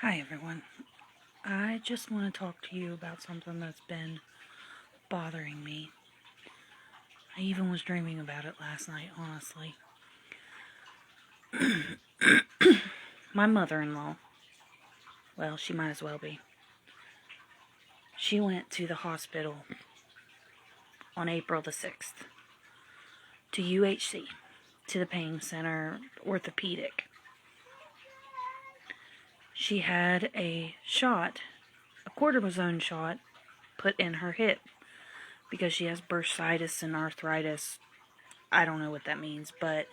Hi everyone. I just want to talk to you about something that's been bothering me. I even was dreaming about it last night, honestly. My mother-in-law, well, she might as well be. She went to the hospital on April the 6th to UHC, to the pain center orthopedic. She had a shot, a cortisone shot, put in her hip because she has bursitis and arthritis. I don't know what that means, but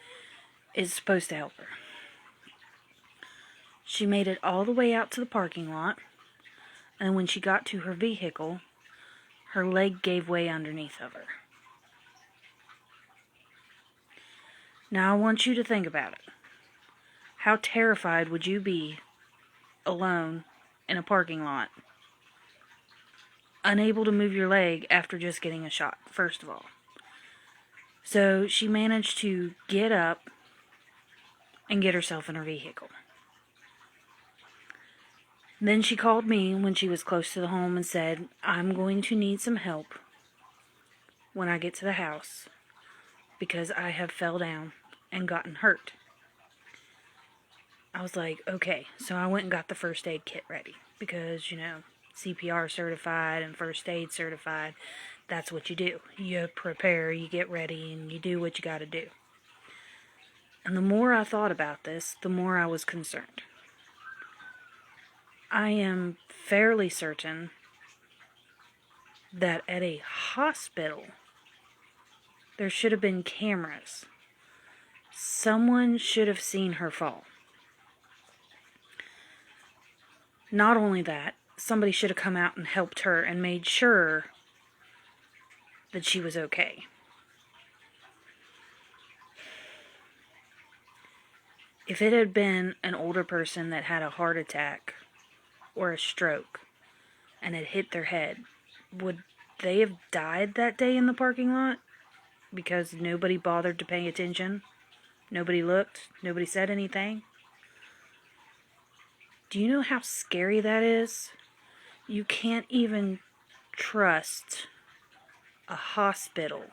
it's supposed to help her. She made it all the way out to the parking lot, and when she got to her vehicle, her leg gave way underneath of her. Now I want you to think about it. How terrified would you be alone in a parking lot, unable to move your leg after just getting a shot, first of all? So she managed to get up and get herself in her vehicle. Then she called me when she was close to the home and said, "I'm going to need some help when I get to the house because I have fell down and gotten hurt." I was like, okay. So I went and got the first aid kit ready because, CPR certified and first aid certified. That's what you do. You prepare, you get ready, and you do what you got to do. And the more I thought about this, the more I was concerned. I am fairly certain that at a hospital, there should have been cameras. Someone should have seen her fall. Not only that, somebody should have come out and helped her and made sure that she was okay. If it had been an older person that had a heart attack or a stroke and had hit their head, would they have died that day in the parking lot because nobody bothered to pay attention? Nobody looked? Nobody said anything? Do you know how scary that is? You can't even trust a hospital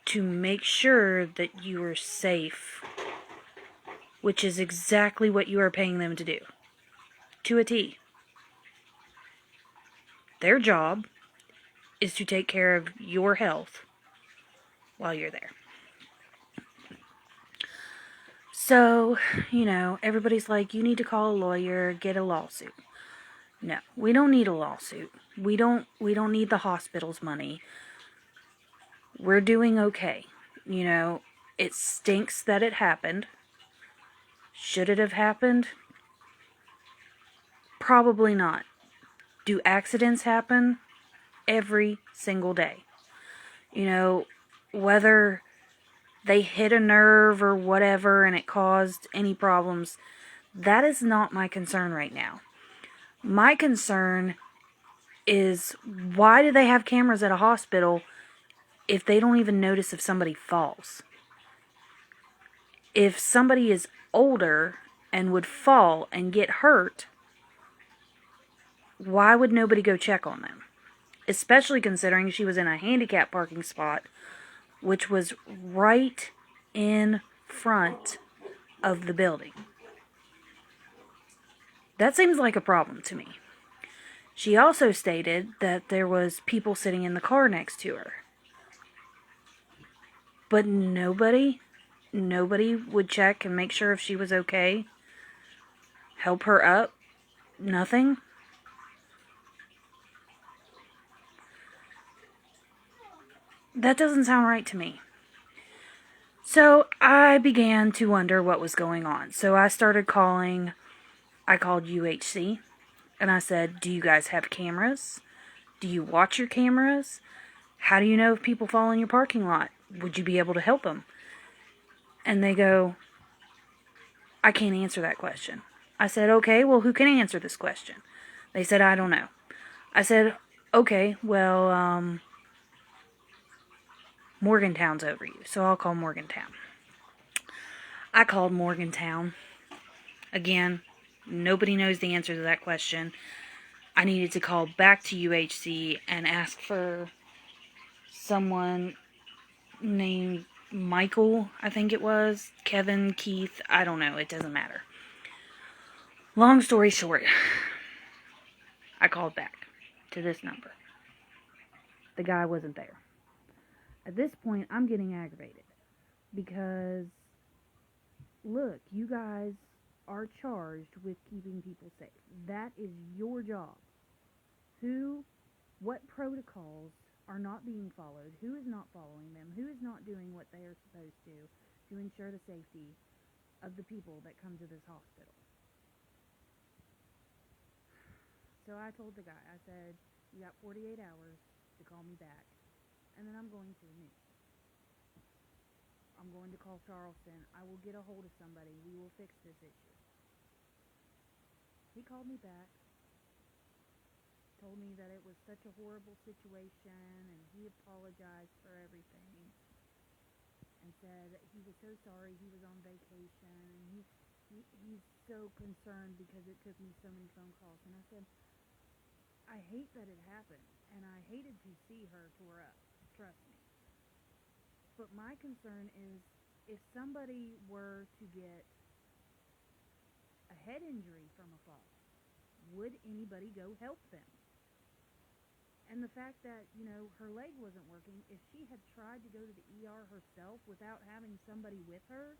to make sure that you are safe, which is exactly what you are paying them to do. To a T. Their job is to take care of your health while you're there. So, everybody's like, you need to call a lawyer, get a lawsuit. No, we don't need a lawsuit. We don't need the hospital's money. We're doing okay. It stinks that it happened. Should it have happened? Probably not. Do accidents happen? Every single day. Whether they hit a nerve or whatever and it caused any problems, that is not my concern right now. My concern is, why do they have cameras at a hospital if they don't even notice if somebody falls? If somebody is older and would fall and get hurt, why would nobody go check on them? Especially considering she was in a handicap parking spot, which was right in front of the building. That seems like a problem to me. She also stated that there was people sitting in the car next to her. But nobody would check and make sure if she was okay. Help her up. Nothing. That doesn't sound right to me. So I began to wonder what was going on. So I started calling. I called UHC and I said, "Do you guys have cameras? Do you watch your cameras? How do you know if people fall in your parking lot? Would you be able to help them?" And they go, "I can't answer that question." I said, "Okay, well, who can answer this question?" They said, "I don't know." I said, "Okay, well, Morgantown's over you, so I'll call Morgantown." I called Morgantown again. Nobody knows the answer to that question. I needed to call back to UHC and ask for someone named Michael, I think it was. Kevin, Keith, I don't know. It doesn't matter. Long story short, I called back to this number. The guy wasn't there. At this point, I'm getting aggravated because, look, you guys are charged with keeping people safe. That is your job. What protocols are not being followed? Who is not following them? Who is not doing what they are supposed to ensure the safety of the people that come to this hospital? So I told the guy, I said, you got 48 hours to call me back, and then I'm going to the news. I'm going to call Charleston. I will get a hold of somebody. We will fix this issue. He called me back, told me that it was such a horrible situation, and he apologized for everything, and said that he was so sorry he was on vacation, and he's so concerned because it took me so many phone calls. And I said, I hate that it happened, and I hated to see her tore up, trust me. But my concern is, if somebody were to get a head injury from a fall, would anybody go help them? And the fact that, her leg wasn't working, if she had tried to go to the ER herself without having somebody with her,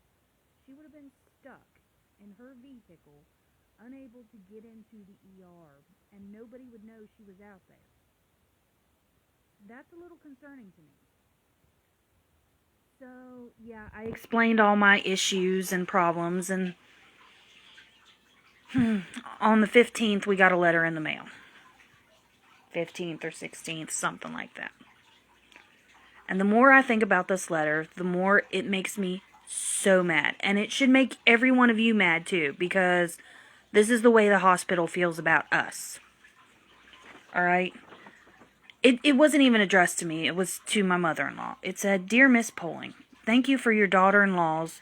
she would have been stuck in her vehicle, unable to get into the ER, and nobody would know she was out there. That's a little concerning to me. So, yeah, I explained all my issues and problems, and on the 15th, we got a letter in the mail. 15th or 16th, something like that. And the more I think about this letter, the more it makes me so mad. And it should make every one of you mad too, because this is the way the hospital feels about us. Alright? It wasn't even addressed to me. It was to my mother-in-law. It said, Dear Miss Poling, thank you for your daughter-in-law's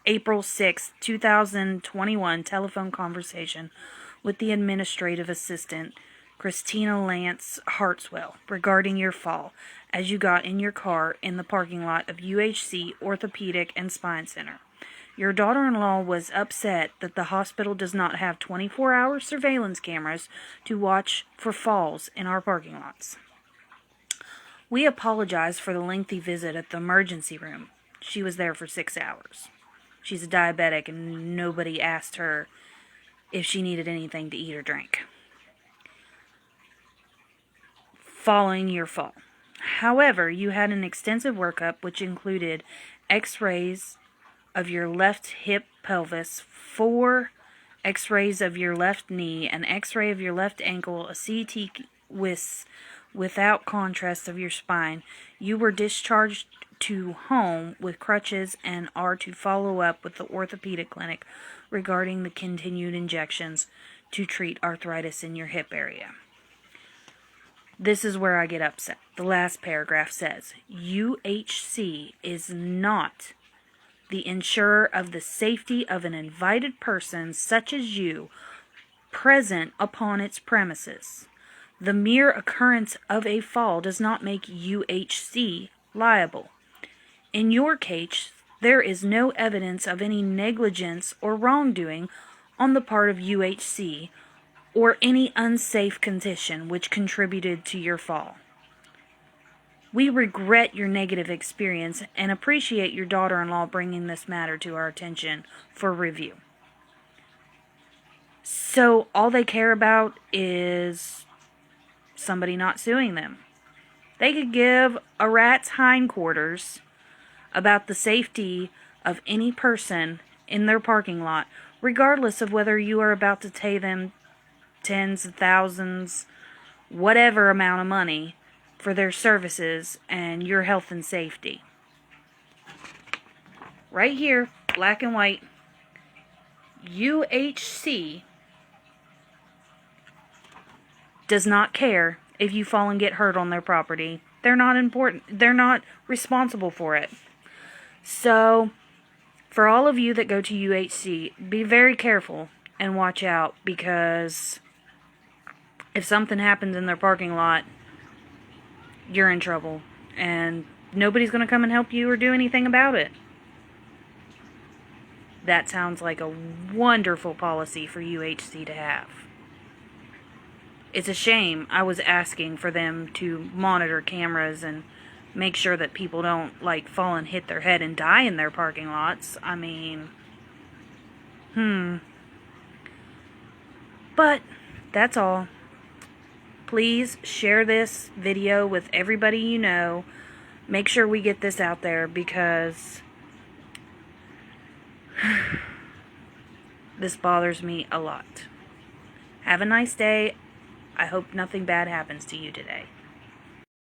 April 6, 2021 telephone conversation with the administrative assistant, Christina Lance Hartswell, regarding your fall as you got in your car in the parking lot of UHC Orthopedic and Spine Center. Your daughter-in-law was upset that the hospital does not have 24-hour surveillance cameras to watch for falls in our parking lots. We apologize for the lengthy visit at the emergency room. She was there for 6 hours. She's a diabetic and nobody asked her if she needed anything to eat or drink. Following your fall. However, you had an extensive workup which included x-rays of your left hip pelvis, 4 x-rays of your left knee, an x-ray of your left ankle, a CT without contrast of your spine. You were discharged to home with crutches and are to follow up with the orthopedic clinic regarding the continued injections to treat arthritis in your hip area. This is where I get upset. The last paragraph says, UHC is not the insurer of the safety of an invited person such as you present upon its premises. The mere occurrence of a fall does not make UHC liable. In your case, there is no evidence of any negligence or wrongdoing on the part of UHC or any unsafe condition which contributed to your fall. We regret your negative experience and appreciate your daughter-in-law bringing this matter to our attention for review. So all they care about is somebody not suing them. They could give a rat's hindquarters about the safety of any person in their parking lot, regardless of whether you are about to pay them tens of thousands, whatever amount of money for their services and your health and safety. Right here, black and white, UHC does not care if you fall and get hurt on their property. They're not important. They're not responsible for it. So, for all of you that go to UHC, be very careful. and watch out, because if something happens in their parking lot, you're in trouble. And nobody's going to come and help you or do anything about it. That sounds like a wonderful policy for UHC to have. It's a shame I was asking for them to monitor cameras and make sure that people don't, like, fall and hit their head and die in their parking lots. I mean, But that's all. Please share this video with everybody you know. Make sure we get this out there, because this bothers me a lot. Have a nice day. I hope nothing bad happens to you today.